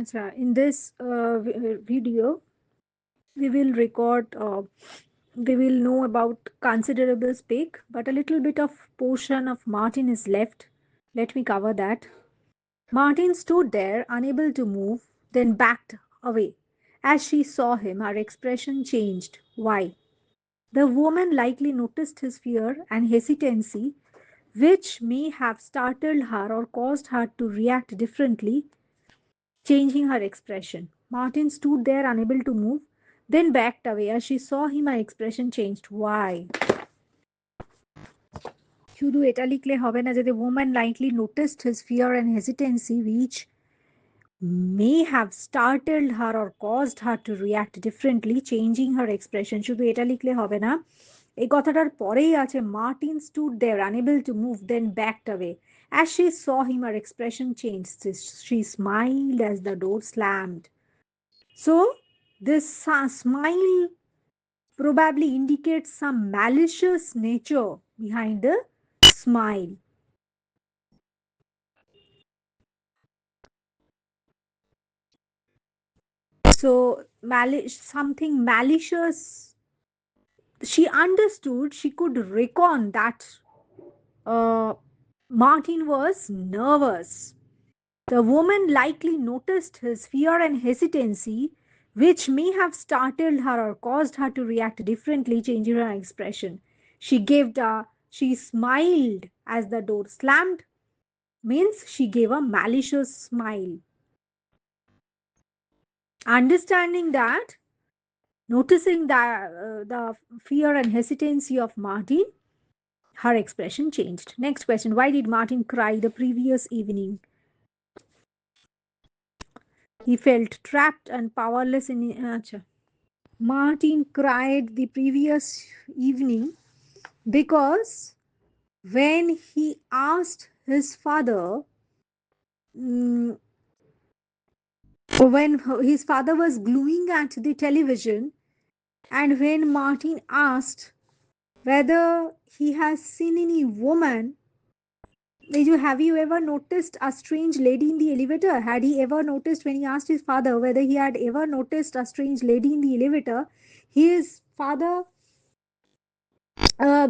Acha, in this video, we will record, we will know about considerable speak, but a little bit of portion of Martin is left. Let me cover that. Martin stood there, unable to move, then backed away. As she saw him, her expression changed. Why? The woman likely noticed his fear and hesitancy, which may have startled her or caused her to react differently, changing her expression. Martin stood there unable to move, then backed away. As she saw him, her expression changed. Why? শুধু এটা লিখলে হবে না যে the woman likely noticed his fear and hesitancy which may have startled her or caused her to react differently, changing her expression. শুধু এটা লিখলে হবে না, এই কথাটার পরেই আছে Martin stood there unable to move, then backed away. As she saw him, her expression changed. She smiled as the door slammed. So, this smile probably indicates some malicious nature behind the smile. So, something malicious. She understood, she could reckon that uh, Martin was nervous. The woman likely noticed his fear and hesitancy, which may have startled her or caused her to react differently, changing her expression. She smiled as the door slammed, means she gave a malicious smile. Understanding that, noticing the fear and hesitancy of Martin, her expression changed. Next question. Why did Martin cry the previous evening? He felt trapped and powerless in. Acha. Martin cried the previous evening because when he asked his father, mm, when his father was gluing at the television, and when Martin asked whether he has seen any woman, have you ever noticed a strange lady in the elevator? Had he ever noticed, when he asked his father whether he had ever noticed a strange lady in the elevator, his father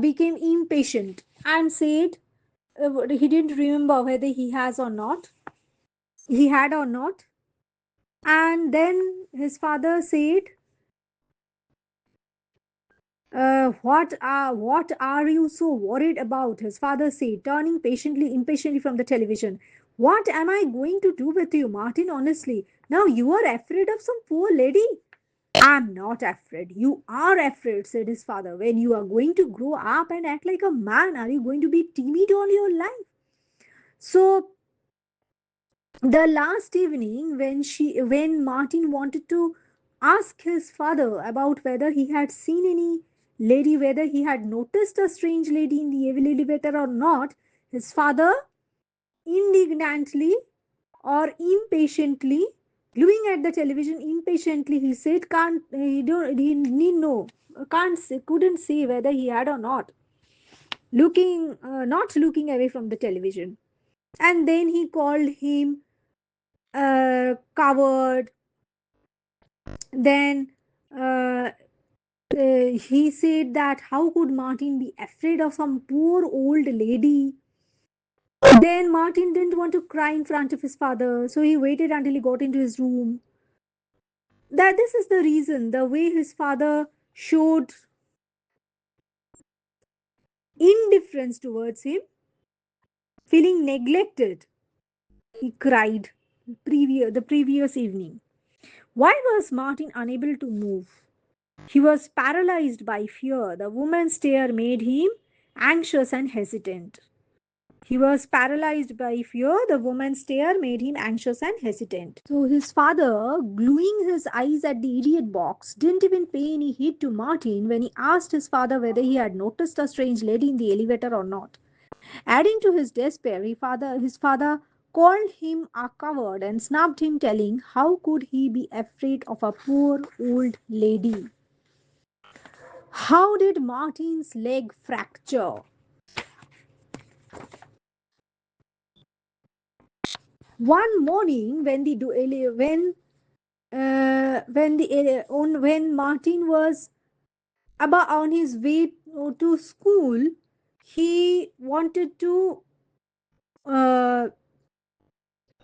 became impatient and said he didn't remember whether he had or not. And then his father said, what are you so worried about? His father said, turning impatiently from the television. What am I going to do with you, Martin? Honestly, now you are afraid of some poor lady? I'm not afraid. You are afraid, said his father. When you are going to grow up and act like a man, are you going to be timid all your life? So the last evening, when Martin wanted to ask his father about whether he had seen any lady, whether he had noticed a strange lady in the elevator or not, his father indignantly or impatiently, gluing at the television impatiently, he said, can't he don't he need know, can't say, couldn't say whether he had or not, not looking away from the television. And then he called him coward. Then he said that how could Martin be afraid of some poor old lady? Then Martin didn't want to cry in front of his father, so he waited until he got into his room. That this is the reason, the way his father showed indifference towards him, feeling neglected. He cried the previous evening. Why was Martin unable to move? He was paralyzed by fear. The woman's stare made him anxious and hesitant. He was paralyzed by fear. The woman's stare made him anxious and hesitant. So his father, gluing his eyes at the idiot box, didn't even pay any heed to Martin when he asked his father whether he had noticed a strange lady in the elevator or not. Adding to his despair, his father called him a coward and snubbed him, telling how could he be afraid of a poor old lady. How did Martin's leg fracture? One morning, when Martin was about on his way to school, he wanted to uh,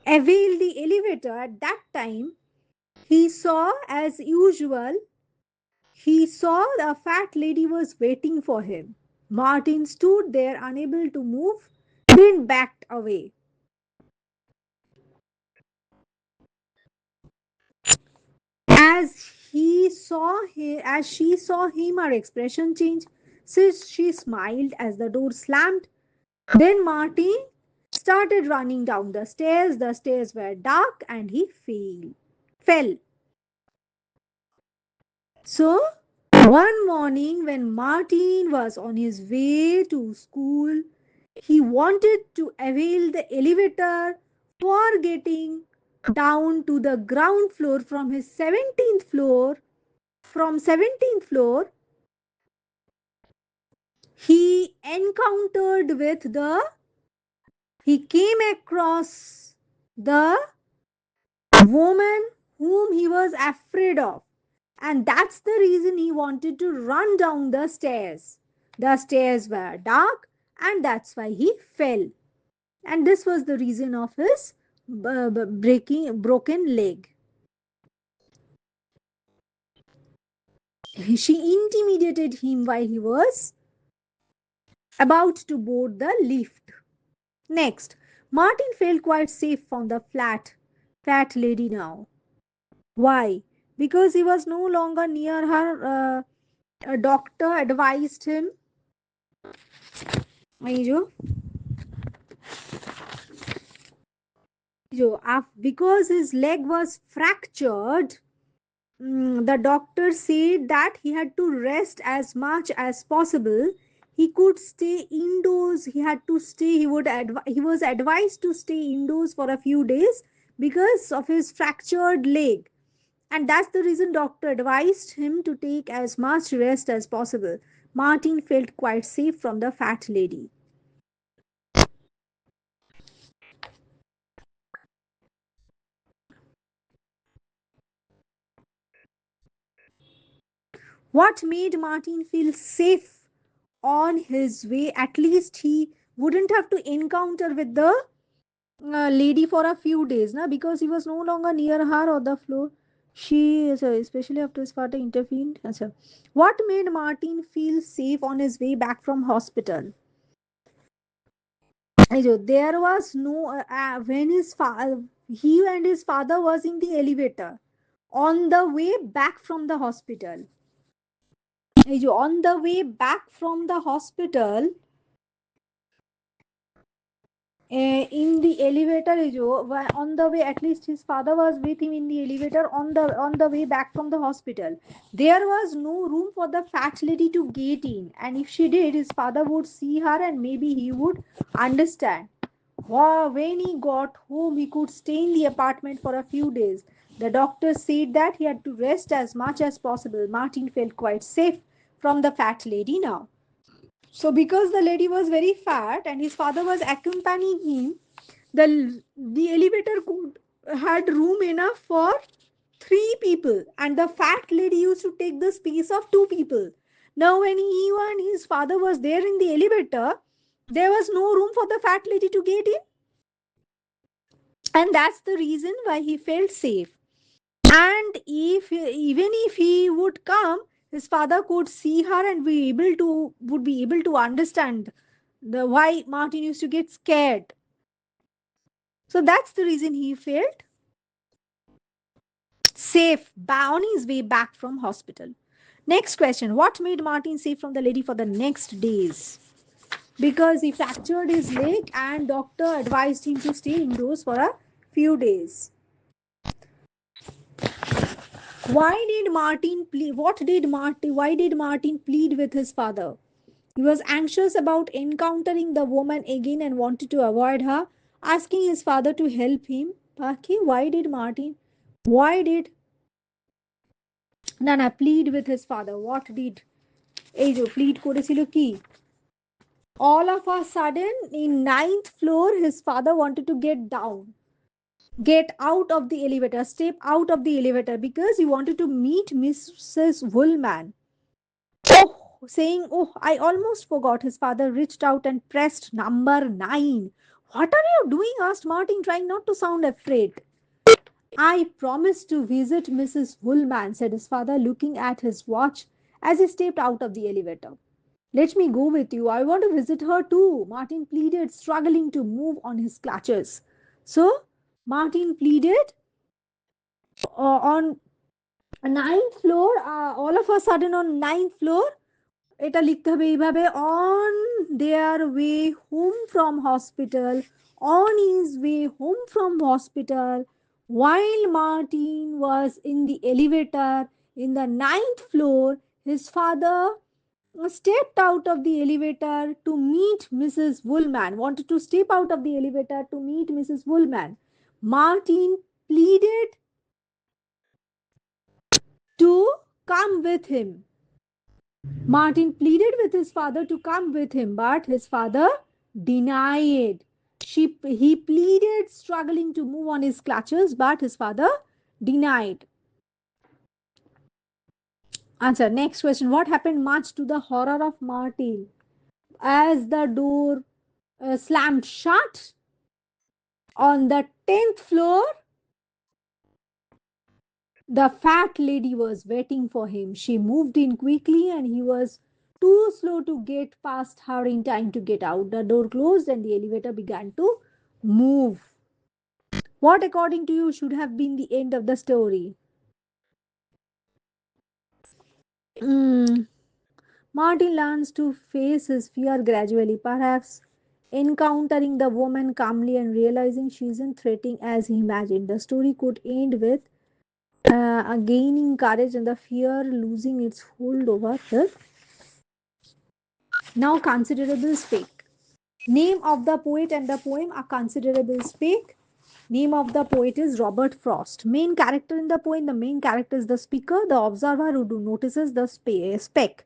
avail the elevator. At that time, he saw, as usual, he saw a fat lady was waiting for him. Martin stood there, unable to move, then backed away. As she saw him, her expression changed. She smiled as the door slammed. Then Martin started running down the stairs. The stairs were dark and he fell. So, one morning when Martin was on his way to school, he wanted to avail the elevator for getting down to the ground floor from his 17th floor. From 17th floor, he encountered with the he came across the woman whom he was afraid of, and that's the reason he wanted to run down the stairs. The stairs were dark, and that's why he fell, and this was the reason of his breaking broken leg. She intimidated him while he was about to board the lift. Next, Martin felt quite safe from the fat lady now. Why? Because he was no longer near her. A doctor advised him. जो because his leg was fractured, the doctor said that he had to rest as much as possible. He could stay indoors. He had to stay. He was advised to stay indoors for a few days because of his fractured leg. And that's the reason doctor advised him to take as much rest as possible. Martin felt quite safe from the fat lady. What made Martin feel safe on his way? At least he wouldn't have to encounter with the lady for a few days, na? Because he was no longer near her or the floor. Especially after his father intervened. Acha. What made Martin feel safe on his way back from hospital? There was no when he and his father was in the elevator on the way back from the hospital. On the way back from the hospital, in the elevator, on the way, at least his father was with him in the elevator on the way back from the hospital. There was no room for the fat lady to get in, and if she did, his father would see her and maybe he would understand. Wow, when he got home, he could stay in the apartment for a few days. The doctor said that he had to rest as much as possible. Martin felt quite safe from the fat lady now. So, because the lady was very fat and his father was accompanying him, the elevator could had room enough for three people, and the fat lady used to take the space of two people. Now, when he and his father was there in the elevator, there was no room for the fat lady to get in, and that's the reason why he felt safe. And if even if he would come, his father could see her and would be able to understand the why Martin used to get scared. So that's the reason he felt safe on his way back from hospital. Next question: what made Martin safe from the lady for the next days? Because he fractured his leg and doctor advised him to stay indoors for a few days. Why did Martin plead? What did Martin? Why did Martin plead with his father? He was anxious about encountering the woman again and wanted to avoid her, asking his father to help him. Okay, why did Martin? Why did Nana plead with his father? What did Ejo plead করেছিল কি? All of a sudden, in ninth floor, his father wanted to get down. get out of the elevator, step out of the elevator because he wanted to meet Mrs. Woolman. Oh, saying, "Oh, I almost forgot." His father reached out and pressed number 9. "What are you doing?" asked Martin, trying not to sound afraid. "I promised to visit Mrs. Woolman," said his father, looking at his watch as he stepped out of the elevator. "Let me go with you. I want to visit her too," Martin pleaded, struggling to move on his clutches. So, Martin pleaded on ninth floor, all of a sudden on ninth floor, এটা লিখতে হবে এইভাবে, on their way home from hospital, on his way home from hospital, while Martin was in the elevator in the ninth floor, his father stepped out of the elevator to meet Mrs. Woolman, wanted to step out of the elevator to meet Mrs. Woolman. Martin pleaded to come with him. Martin pleaded with his father to come with him, but his father denied. He pleaded, struggling to move on his clutches, but his father denied. Answer. Next question. What happened much to the horror of Martin as the door slammed shut on the 10th floor? The fat lady was waiting for him. She moved in quickly and he was too slow to get past her in time to get out. The door closed and the elevator began to move. What, according to you, should have been the end of the story? Mm, Martin learns to face his fear gradually, perhaps encountering the woman calmly and realizing she isn't threatening as he imagined. The story could end with gaining courage and the fear losing its hold over the now considerable speak. Name of the poet and the poem are considerable speak. Name of the poet is Robert Frost. Main character in the poem, the main character is the speaker, the observer who notices the speck.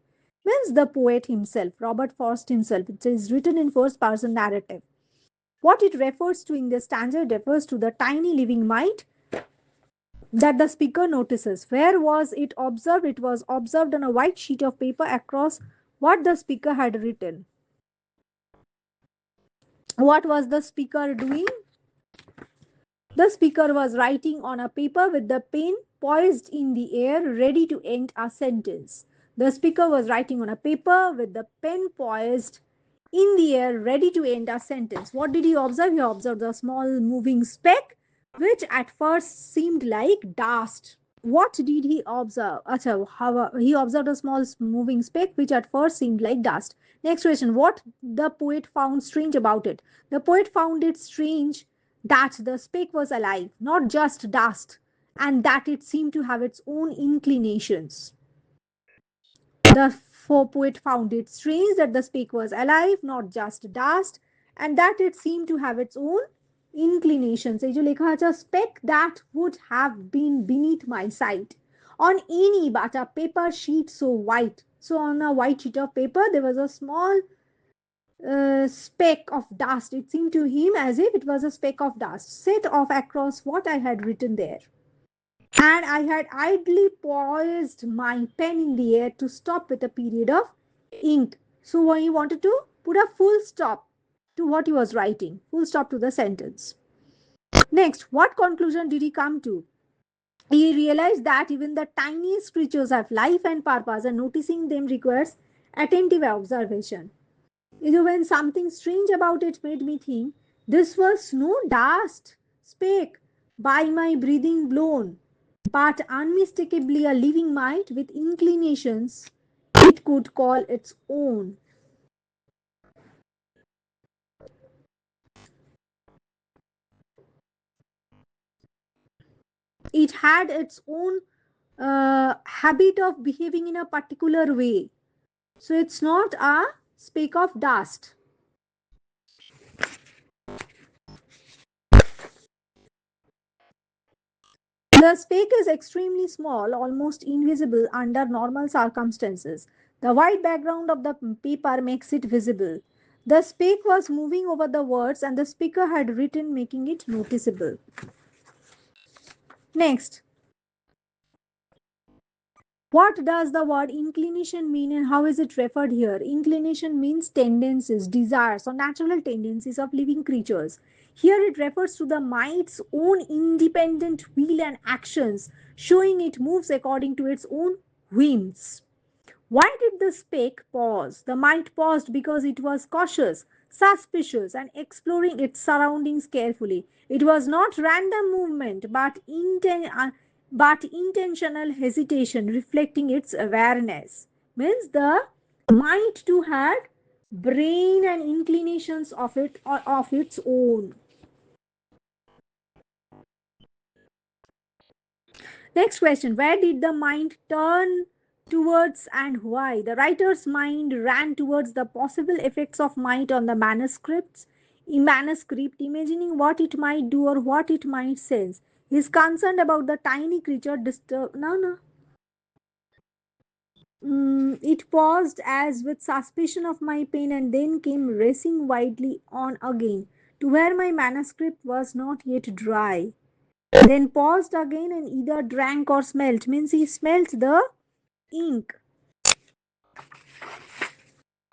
Means the poet himself, Robert Frost himself. It is written in first person narrative. What it refers to in the stanza refers to the tiny living mind that the speaker notices. Where was it observed? It was observed on a white sheet of paper across what the speaker had written. What was the speaker doing? The speaker was writing on a paper with the pen poised in the air, ready to end a sentence. The speaker was writing on a paper with the pen poised in the air, ready to end a sentence. What did he observe? He observed a small moving speck, which at first seemed like dust. What did he observe? Acha, he observed a small moving speck which at first seemed like dust. Next question. What the poet found strange about it? The poet found it strange that the speck was alive, not just dust, and that it seemed to have its own inclinations. The poet found it strange that the speck was alive, not just dust, and that it seemed to have its own inclinations. এই যে লেখা আছে, speck that would have been beneath my sight on any but a paper sheet so white. So on a white sheet of paper there was a small speck of dust. It seemed to him as if it was a speck of dust set off across what I had written there. And I had idly poised my pen in the air to stop with a period of ink. So he wanted to put a full stop to what he was writing, full stop to the sentence. Next, what conclusion did he come to? He realized that even the tiniest creatures have life and purpose, and noticing them requires attentive observation. When something strange about it made me think this was no dust speck by my breathing blown, but unmistakably a living mind with inclinations it could call its own. It had its own habit of behaving in a particular way. So it's not a speck of dust. The speck is extremely small, almost invisible under normal circumstances. The white background of the paper makes it visible. The speck was moving over the words and the speaker had written, making it noticeable. Next, what does the word inclination mean and how is it referred here? Inclination means tendencies, desires, or natural tendencies of living creatures. Here it refers to the mind's own independent will and actions, showing it moves according to its own whims. Why did the speck pause? The mind paused because it was cautious, suspicious, and exploring its surroundings carefully. It was not random movement, but intentional hesitation, reflecting its awareness. Means the mind too had brain and inclinations of its own. Next question. Where did the mind turn towards and why? The writer's mind ran towards the possible effects of might on the manuscript, imagining what it might do or what it might sense. He is concerned about the tiny creature disturb. No, no. It paused as with suspicion of my pain and then came racing widely on again to where my manuscript was not yet dry. Then paused again and either drank or smelt, means he smelt the ink.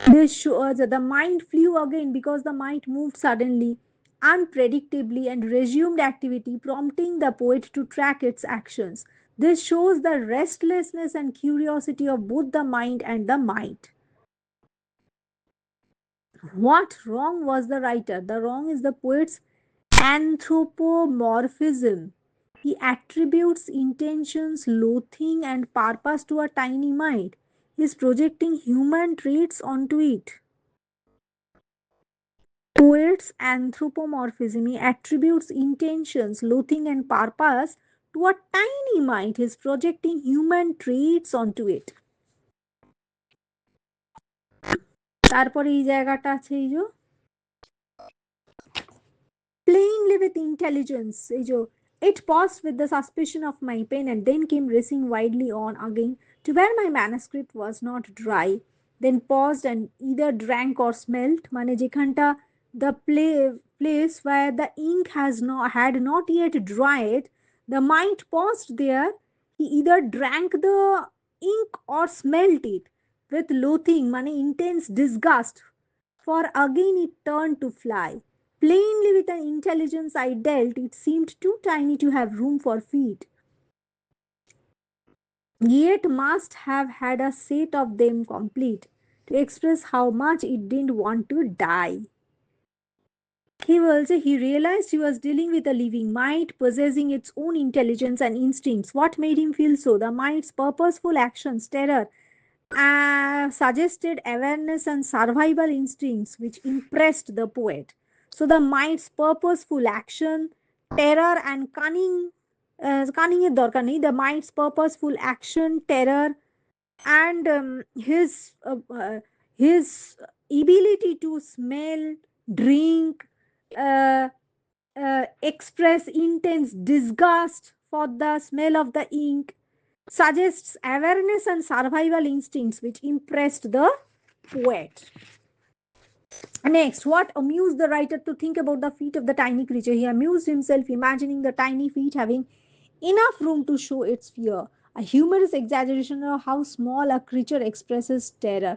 This shows that the mind flew again because the mind moved suddenly, unpredictably, and resumed activity, prompting the poet to track its actions. This shows the restlessness and curiosity of both the mind and the might. What wrong was the writer? The wrong is the poet's anthropomorphism. He attributes intentions, loathing, and purpose to a tiny mind. He is projecting human traits onto it. Poet's anthropomorphism. He attributes intentions, loathing, and purpose to a tiny mind. He is projecting human traits onto it. তারপরে এই জায়গাটা আছে এই যে plainly with intelligence. It paused with the suspicion of my pain and then came racing widely on again to where my manuscript was not dry. Then paused and either drank or smelt. মানে যেখানটা the place where the ink had not yet dried, the mind paused there. He either drank the ink or smelt it with loathing, মানে intense disgust, for again it turned to fly. Plainly, with an intelligence I dealt, it seemed too tiny to have room for feet, yet must have had a set of them complete to express how much it didn't want to die. He realized he was dealing with a living mind possessing its own intelligence and instincts. What made him feel so? The mind's purposeful actions, terror, suggested awareness and survival instincts which impressed the poet. So the mind's purposeful action, terror and cunning এর দরকার নেই. The mind's purposeful action, terror and his ability to smell, drink, uh, express intense disgust for the smell of the ink suggests awareness and survival instincts which impressed the poet. Next, what amused the writer to think about the feet of the tiny creature? He amused himself imagining the tiny feet having enough room to show its fear. A humorous exaggeration of how small a creature expresses terror.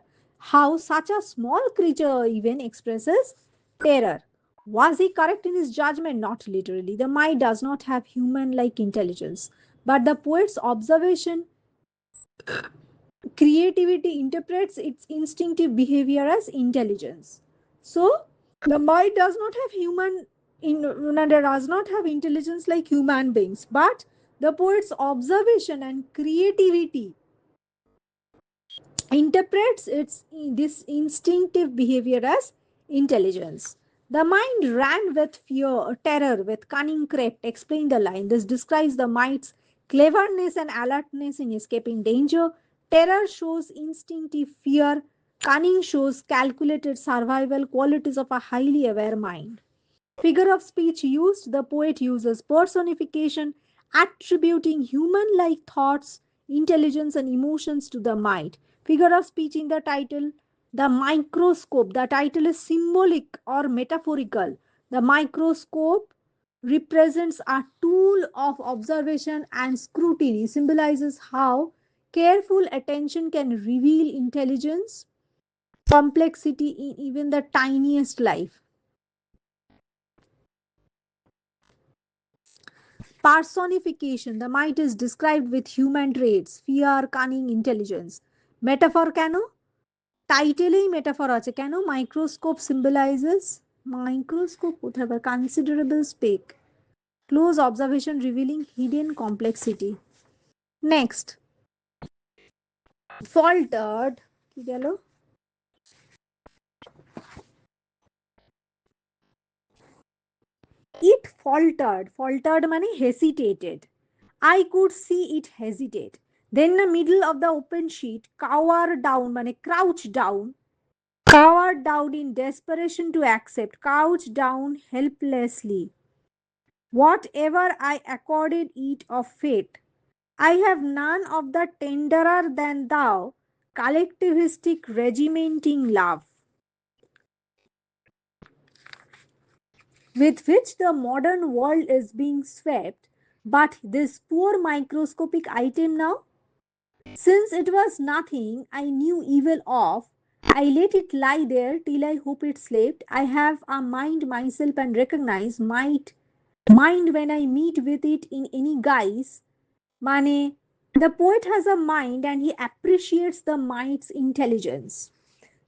How such a small creature even expresses terror. Was he correct in his judgment? Not literally. The mind does not have human like intelligence. But the poet's observation creativity interprets its instinctive behavior as intelligence. So the mind does not have does not have intelligence like human beings, but the poet's observation and creativity interprets its this instinctive behavior as intelligence. The mind ran with fear, terror, with cunning crept, explain the line. This describes the mind's cleverness and alertness in escaping danger. Terror shows instinctive fear, cunning shows calculated survival, qualities of a highly aware mind. Figure of speech used, the poet uses personification, attributing human like thoughts, intelligence, and emotions to the mind. Figure of speech in the title, the microscope. The title is symbolic or metaphorical. The microscope represents a tool of observation and scrutiny, symbolizes how careful attention can reveal intelligence, complexity in even the tiniest life. Personification, the might is described with human traits, fear, cunning, intelligence. Metaphor কেন? টাইটেলেই metaphor আছে কেন? Microscope symbolizes microscope কোথায় বা considerable speak, close observation revealing hidden complexity. Next, faltered কি গেল? It faltered মানে hesitated. I could see it hesitate. Then the middle of the open sheet, cower down মানে crouch down, cowered down in desperation to accept, crouch down helplessly. Whatever I accorded it of fate, I have none of the tenderer than thou, collectivistic regimenting love, with which the modern world is being swept. But this poor microscopic item now, since it was nothing I knew evil of, I let it lie there till I hope it slept. I have a mind myself and recognize might mind when I meet with it in any guise. Mane, the poet has a mind and he appreciates the mind's intelligence.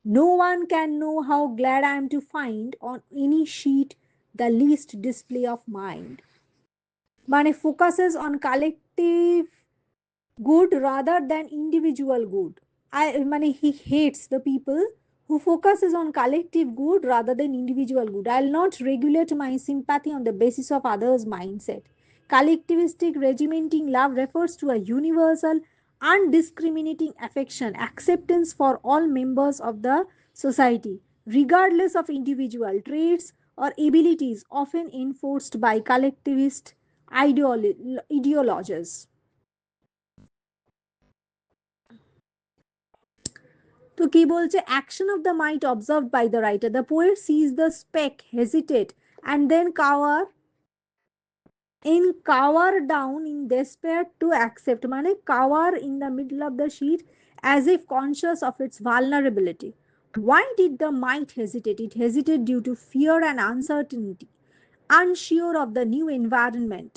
No one can know how glad I am to find on any sheet the least display of mind. Mane focuses on collective good rather than individual good. He hates the people who focuses on collective good rather than individual good. I'll not regulate my sympathy on the basis of others' mindset. Collectivistic regimenting love refers to a universal, undiscriminating affection, acceptance for all members of the society, regardless of individual traits or abilities, often enforced by collectivist ideologies. তো কি বলছে action of the might observed by the writer the poet sees the speck hesitate and then cower down in despair to accept মানে cower in the middle of the sheet as if conscious of its vulnerability. Why did the mite hesitate? It hesitated due to fear and uncertainty, unsure of the new environment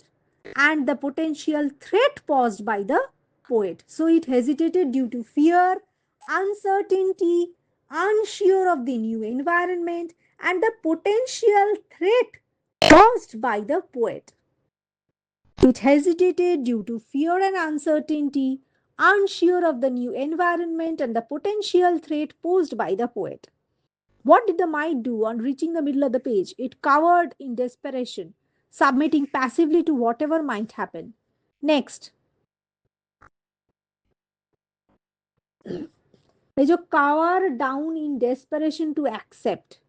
and the potential threat posed by the poet. So it hesitated due to fear, uncertainty, unsure of the new environment and the potential threat posed by the poet. It hesitated due to fear and uncertainty, unsure of the new environment and the potential threat posed by the poet. What did the mite do on reaching the middle of the page? It cowered in desperation, submitting passively to whatever might happen. Next, is a cower down in desperation to accept.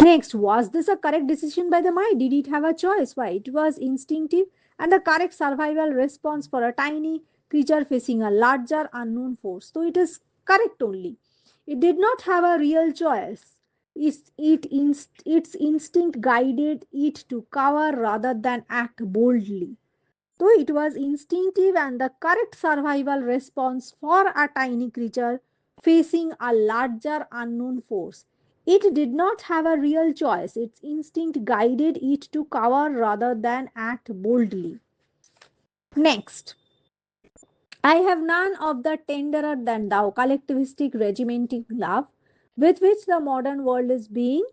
Next, was this a correct decision by the mind? Did it have a choice? Why? It was instinctive and the correct survival response for a tiny creature facing a larger unknown force. So it is correct only. It did not have a real choice. Its instinct guided it to cover rather than act boldly. So it was instinctive and the correct survival response for a tiny creature facing a larger unknown force. It did not have a real choice. Its instinct guided it to cover rather than act boldly. Next, I have none of the tenderer than thou collectivistic regimenting love with which the modern world is being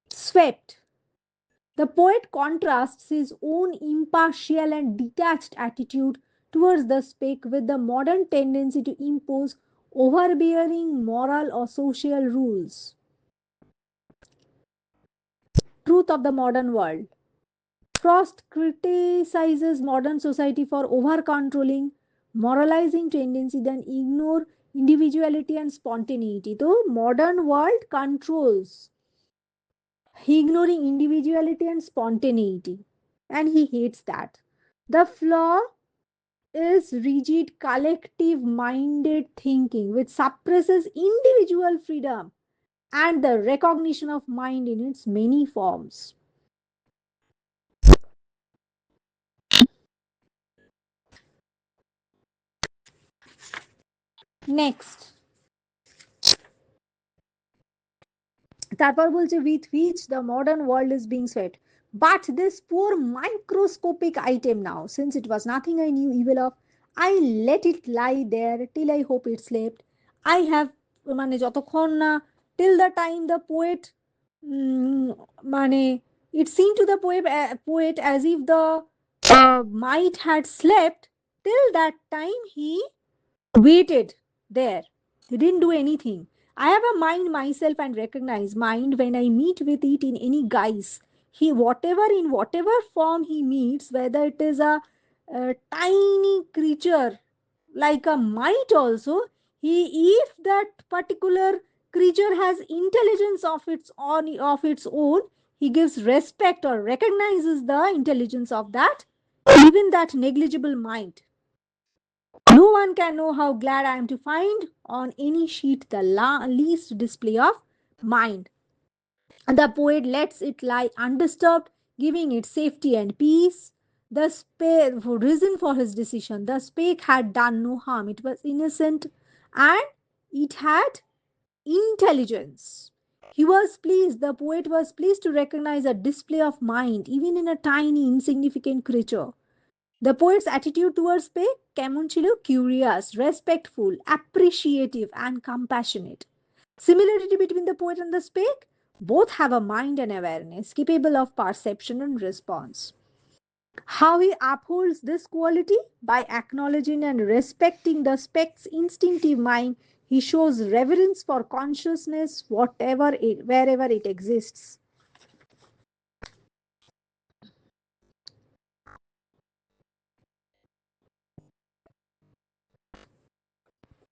swept. The poet contrasts his own impartial and detached attitude towards the speck with the modern tendency to impose overbearing moral or social rules. Truth of the modern world. Frost criticizes modern society for over controlling, moralizing tendency, then ignore individuality and spontaneity. The modern world controls, ignoring individuality and spontaneity, and he hates that. The flaw is rigid collective minded thinking which suppresses individual freedom and the recognition of mind in its many forms. Next, তারপর বলছে with which the modern world is being swept. But this poor microscopic item now, since it was nothing I knew evil of, I let it lie there till I hope it slept. I have, মানে যতক্ষণ না, till the time the poet, মানে it seemed to the poet as if the might had slept. Till that time he waited there. He didn't do anything. I have a mind myself and recognize mind when I meet with it in any guise. He, whatever, in whatever form he meets, whether it is a tiny creature like a mite also, he, if that particular creature has intelligence of its own, he gives respect or recognizes the intelligence of that, even that negligible mind. No one can know how glad I am to find on any sheet the least display of mind. The poet lets it lie undisturbed, giving it safety and peace. The reason for his decision, the spake had done no harm. It was innocent and it had intelligence. He was pleased, the poet was pleased to recognize a display of mind even in a tiny, insignificant creature. The poet's attitude towards Pei কেমন ছিল? Curious, respectful, appreciative, and compassionate. Similarity between the poet and the spake? Both have a mind and awareness, capable of perception and response. How he upholds this quality? By acknowledging and respecting the speck's instinctive mind, he shows reverence for consciousness wherever it exists.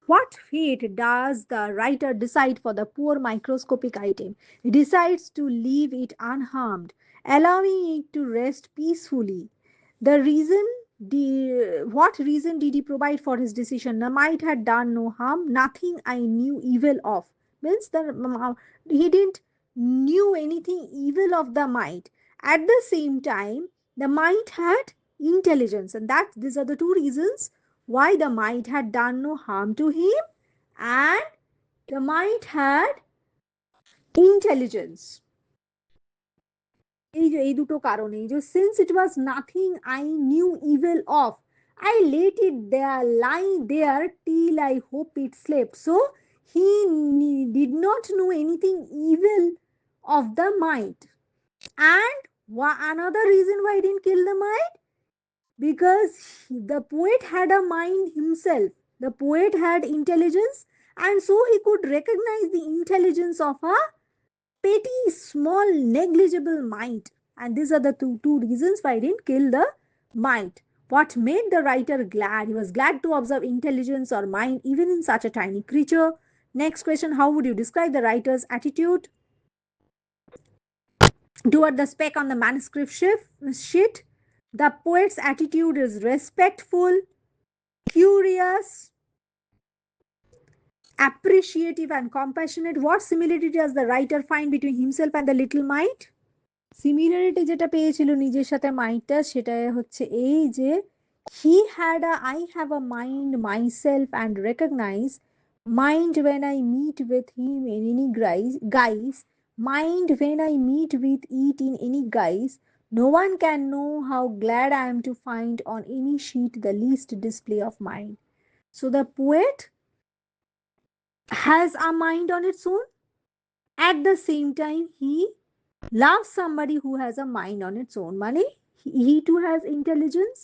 What fate does the writer decide for the poor microscopic item? He decides to leave it unharmed, allowing it to rest peacefully. The reason, what reason did he provide for his decision? The might had done no harm, nothing I knew evil of. Means he didn't knew anything evil of the might. At the same time, the might had intelligence, and that these are the two reasons why the might had done no harm to him, and the might had intelligence. এই দুটো কারণে, যে since it was nothing I knew evil of, I let it there lie there till I hope it slept. So he did not know anything evil of the might. And another reason why he didn't kill the might, because the poet had a mind himself. The poet had intelligence, and so he could recognize the intelligence of a petty, small, negligible mind. And these are the two reasons why he didn't kill the mind. What made the writer glad? He was glad to observe intelligence or mind even in such a tiny creature. Next question: how would you describe the writer's attitude toward the speck on the manuscript sheet? The poet's attitude is respectful, curious, appreciative, and compassionate. What similarity does the writer find between himself and the little mite? Similarity যেটা পেয়েছিল নিজের সাথে মাইন্ডটা, সেটা হচ্ছে এই যে he had a I have a mind myself and recognize mind when I meet with him in any guise, mind when I meet with it in any guise. No one can know how glad I am to find on any sheet the least display of mind. So the poet has a mind on its own. At the same time, he loves somebody who has a mind on its own. Money, he too has intelligence,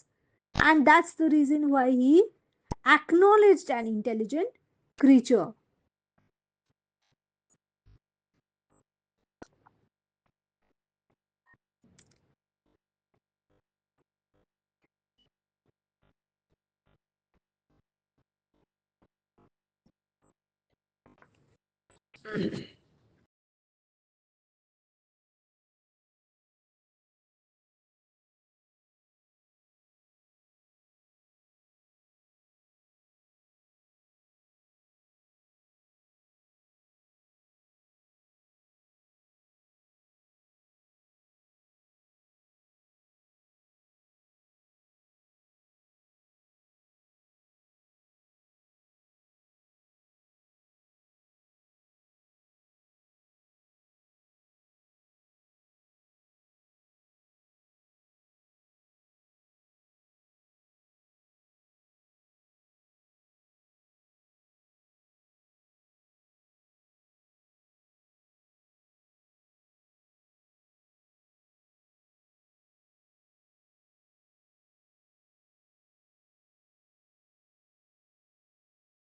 and that's the reason why he acknowledged an intelligent creature.